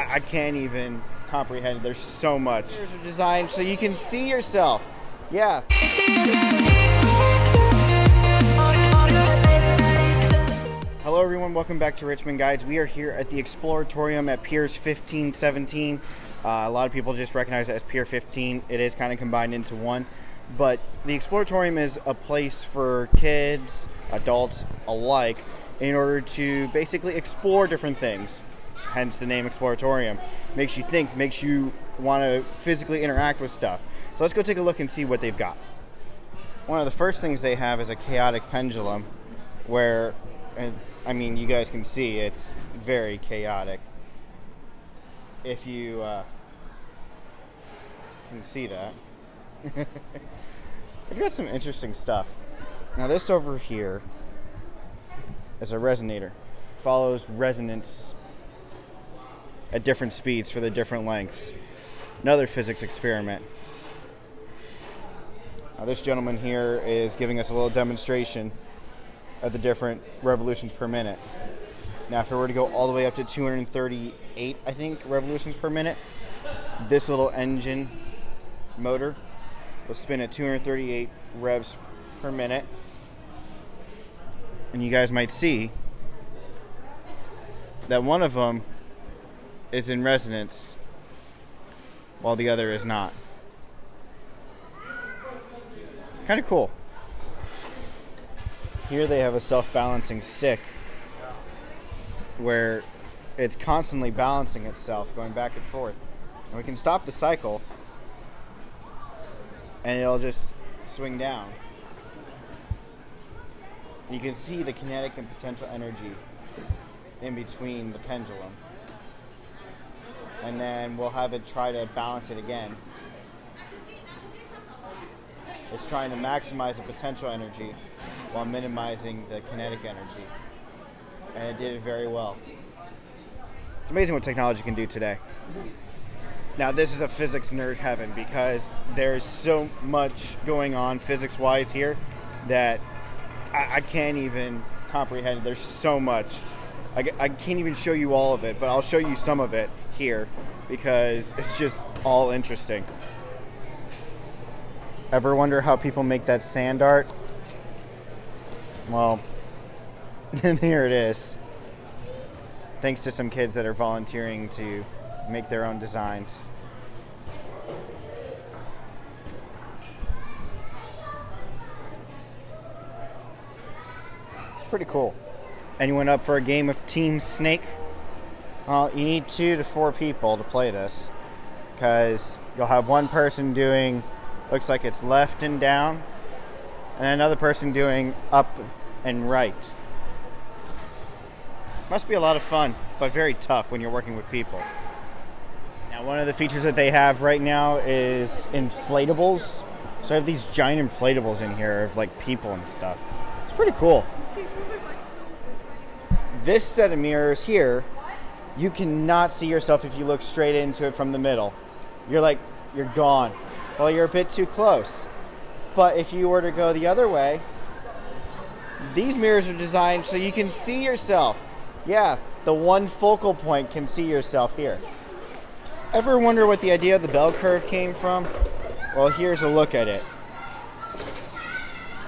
I can't even comprehend it. There's so much. Mirrors are designed so you can see yourself. Yeah. Hello everyone, welcome back to Richmond Guides. We are here at the Exploratorium at Piers 1517. A lot of people just recognize it as Pier 15. It is kind of combined into one. But the Exploratorium is a place for kids, adults alike, in order to basically explore different things. Hence the name Exploratorium. Makes you think, makes you want to physically interact with stuff. So let's go take a look and see what they've got. One of the first things they have is a chaotic pendulum where, I mean, you guys can see it's very chaotic. If you can see that. They've got some interesting stuff. Now this over here is a resonator. Follows resonance at different speeds for the different lengths. Another physics experiment. Now this gentleman here is giving us a little demonstration of the different revolutions per minute. Now if I were to go all the way up to 238, I think, revolutions per minute, this little engine motor will spin at 238 revs per minute. And you guys might see that one of them is in resonance while the other is not. Kind of cool. Here they have a self-balancing stick where it's constantly balancing itself, going back and forth. And we can stop the cycle and it'll just swing down. You can see the kinetic and potential energy in between the pendulum. And then we'll have it try to balance it again. It's trying to maximize the potential energy while minimizing the kinetic energy. And it did it very well. It's amazing what technology can do today. Now this is a physics nerd heaven because there's so much going on physics-wise here that I can't even comprehend it. There's so much. I can't even show you all of it, but I'll show you some of it here because it's just all interesting. Ever wonder how people make that sand art? Well, here it is. Thanks to some kids that are volunteering to make their own designs. It's pretty cool. Anyone up for a game of Team Snake? Well, you need 2 to 4 people to play this because you'll have one person doing, looks like it's left and down, and another person doing up and right. Must be a lot of fun, but very tough when you're working with people. Now, one of the features that they have right now is inflatables. So I have these giant inflatables in here of like people and stuff. It's pretty cool. This set of mirrors here, you cannot see yourself if you look straight into it from the middle. You're gone. Well, you're a bit too close. But if you were to go the other way, these mirrors are designed so you can see yourself. Yeah, the one focal point can see yourself here. Ever wonder what the idea of the bell curve came from? Well, here's a look at it.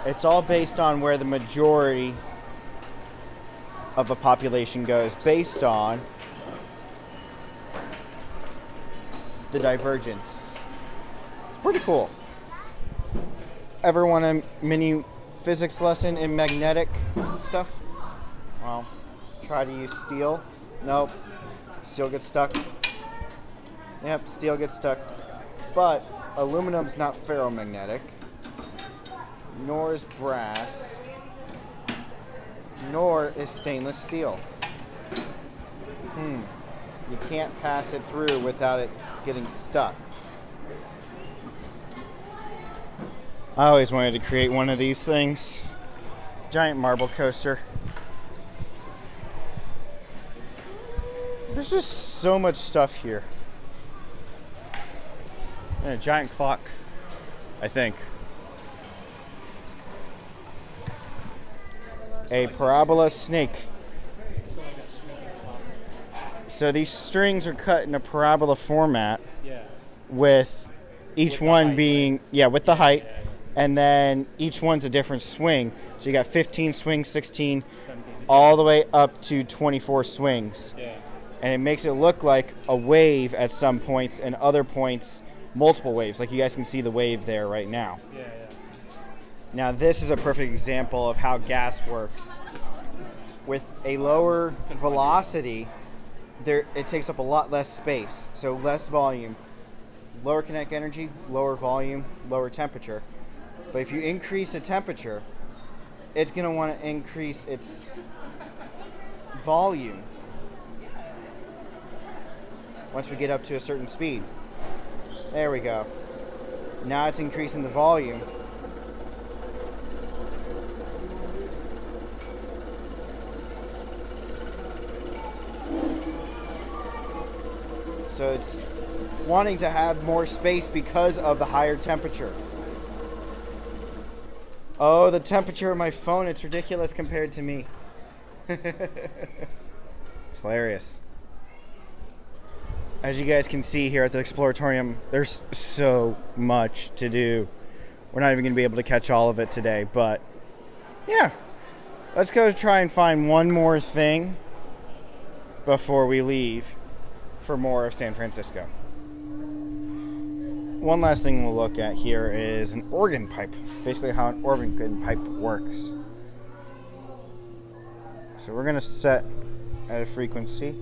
It's all based on where the majority of a population goes, based on the divergence. It's pretty cool. Ever want a mini physics lesson in magnetic stuff? Well, try to use steel. Nope. Steel gets stuck. Yep, steel gets stuck. But aluminum's not ferromagnetic, nor is brass, nor is stainless steel. You can't pass it through without it getting stuck. I always wanted to create one of these things. Giant marble coaster. There's just so much stuff here. And a giant clock, I think. A parabola snake. So these strings are cut in a parabola format. Yeah. With each With one height, being with the height, and then each one's a different swing. So you got 15 swings, 16, 17. all the way up to 24 swings. Yeah. And it makes it look like a wave at some points, and other points multiple waves. Like you guys can see the wave there right now. Yeah. Now this is a perfect example of how gas works. With a lower velocity, it takes up a lot less space, so less volume. Lower kinetic energy, lower volume, lower temperature. But if you increase the temperature, it's going to want to increase its volume once we get up to a certain speed. There we go. Now it's increasing the volume. So it's wanting to have more space because of the higher temperature. Oh, the temperature of my phone, it's ridiculous compared to me. It's hilarious. As you guys can see here at the Exploratorium, there's so much to do. We're not even going to be able to catch all of it today, but yeah. Let's go try and find one more thing before we leave for more of San Francisco. One last thing we'll look at here is an organ pipe. Basically how an organ pipe works. So we're going to set at a frequency.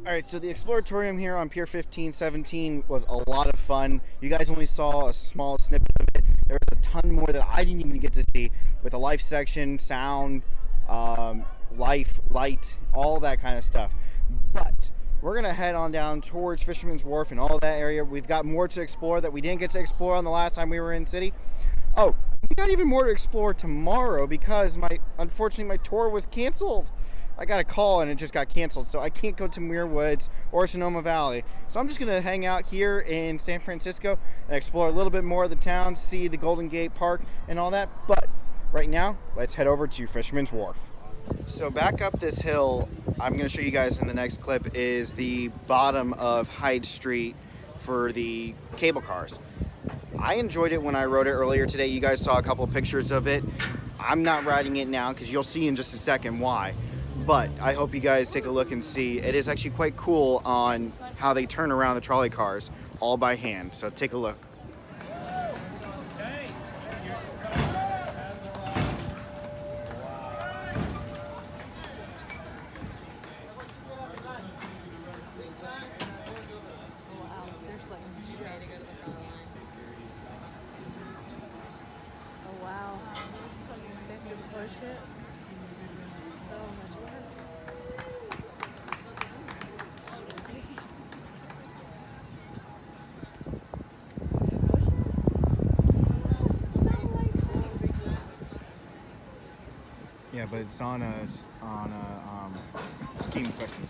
Alright, so the Exploratorium here on Pier 1517 was a lot of fun. You guys only saw a small snippet of it. There was a ton more that I didn't even get to see, with the life section, sound, light, all that kind of stuff. But we're gonna head on down towards Fisherman's Wharf and all that area. We've got more to explore that we didn't get to explore on the last time we were in city. Oh, we got even more to explore tomorrow because unfortunately my tour was canceled. I got a call and it just got canceled, so I can't go to Muir Woods or Sonoma Valley. So I'm just gonna hang out here in San Francisco and explore a little bit more of the town, see the Golden Gate Park and all that. But right now, let's head over to Fisherman's Wharf. So back up this hill, I'm going to show you guys in the next clip, is the bottom of Hyde Street for the cable cars. I enjoyed it when I rode it earlier today. You guys saw a couple pictures of it. I'm not riding it now because you'll see in just a second why. But I hope you guys take a look and see. It is actually quite cool on how they turn around the trolley cars all by hand. So take a look. Yeah, but it's on a steam cushion.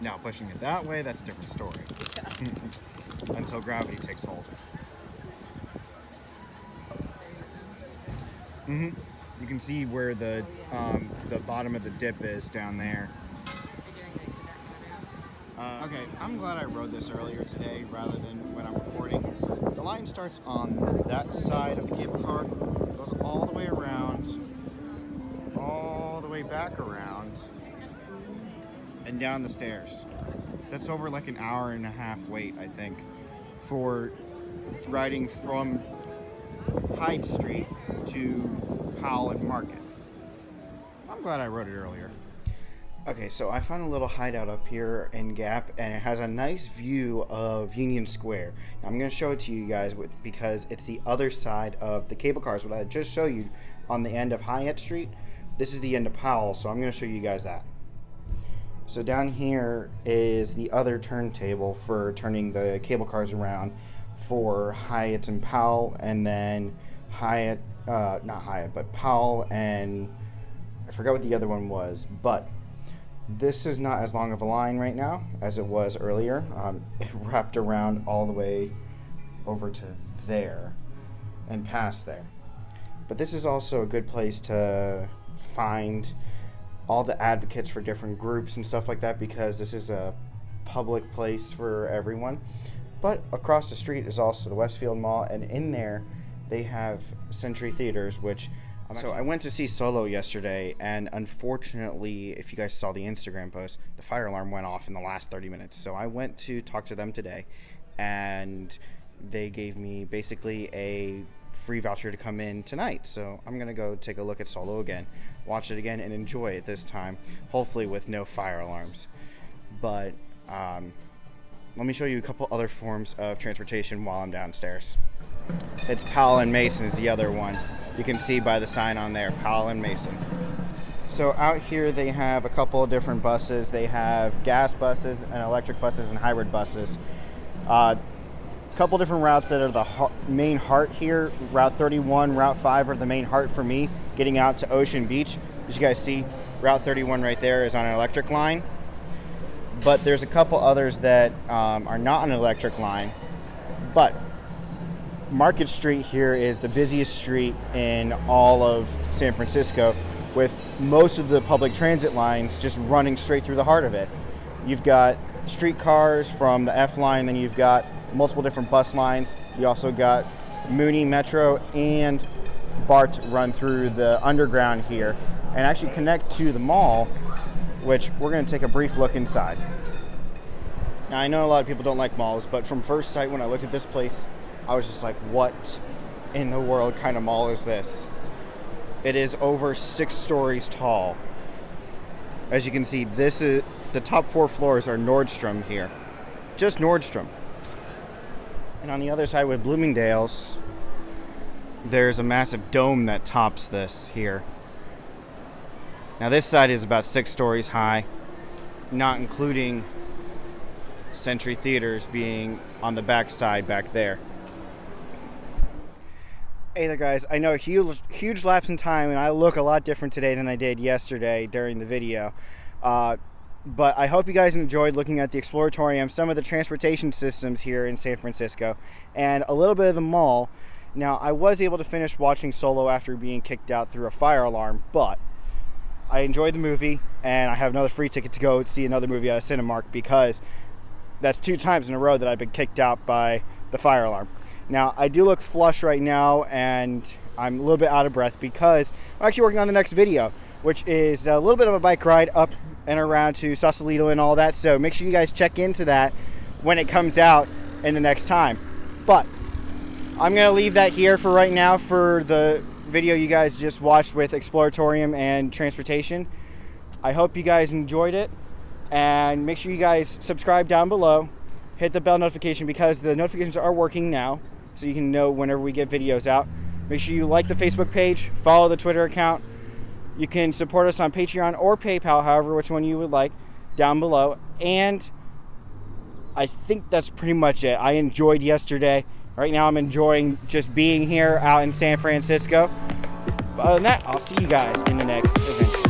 Now pushing it that way, that's a different story. Yeah. Until gravity takes hold. You can see where the bottom of the dip is down there. Okay, I'm glad I rode this earlier today rather than when I'm recording. The line starts on that side of the cable car, goes all the way around, all the way back around, and down the stairs. That's over like an hour and a half wait, I think, for riding from Hyde Street to Powell and Market. I'm glad I rode it earlier. Okay, so I found a little hideout up here in Gap, and it has a nice view of Union Square. Now, I'm going to show it to you guys because it's the other side of the cable cars. What I just showed you on the end of Hyatt Street, this is the end of Powell, so I'm going to show you guys that. So down here is the other turntable for turning the cable cars around for Hyatt and Powell, and then Hyatt, not Hyatt, but Powell and I forgot what the other one was, but this is not as long of a line right now as it was earlier. It wrapped around all the way over to there and past there. But this is also a good place to find all the advocates for different groups and stuff like that, because this is a public place for everyone. But across the street is also the Westfield Mall, and in there they have Century Theaters, which so I went to see Solo yesterday, and unfortunately, if you guys saw the Instagram post, the fire alarm went off in the last 30 minutes. So I went to talk to them today, and they gave me basically a free voucher to come in tonight. So I'm going to go take a look at Solo again, watch it again, and enjoy it this time, hopefully with no fire alarms. But let me show you a couple other forms of transportation while I'm downstairs. It's Powell and Mason is the other one. You can see by the sign on there, Powell and Mason. So out here they have a couple of different buses. They have gas buses and electric buses and hybrid buses. Couple different routes that are the main heart here. Route 31, Route 5 are the main heart for me, getting out to Ocean Beach. As you guys see, Route 31 right there is on an electric line. But there's a couple others that are not on an electric line. But Market Street here is the busiest street in all of San Francisco, with most of the public transit lines just running straight through the heart of it. You've got streetcars from the F line, then you've got multiple different bus lines. You also got Mooney, Metro, and BART run through the underground here and actually connect to the mall, which we're going to take a brief look inside. Now, I know a lot of people don't like malls, but from first sight when I looked at this place, I was just like, what in the world kind of mall is this? It is over 6 stories tall. As you can see, this is the top 4 floors are Nordstrom here. Just Nordstrom. And on the other side with Bloomingdale's, there's a massive dome that tops this here. Now this side is about 6 stories high, not including Century Theaters being on the back side back there. Hey there guys, I know a huge lapse in time and I look a lot different today than I did yesterday during the video. But I hope you guys enjoyed looking at the Exploratorium, some of the transportation systems here in San Francisco, and a little bit of the mall. Now, I was able to finish watching Solo after being kicked out through a fire alarm, but I enjoyed the movie, and I have another free ticket to go see another movie at a Cinemark, because that's 2 times in a row that I've been kicked out by the fire alarm. Now, I do look flush right now, and I'm a little bit out of breath because I'm actually working on the next video, which is a little bit of a bike ride up and around to Sausalito and all that. So make sure you guys check into that when it comes out in the next time. But I'm going to leave that here for right now for the video you guys just watched with Exploratorium and transportation. I hope you guys enjoyed it, and make sure you guys subscribe down below. Hit the bell notification because the notifications are working now, so you can know whenever we get videos out. Make sure you like the Facebook page, follow the Twitter account. You can support us on Patreon or PayPal, however, which one you would like, down below. And I think that's pretty much it. I enjoyed yesterday. Right now I'm enjoying just being here out in San Francisco. But other than that, I'll see you guys in the next adventure.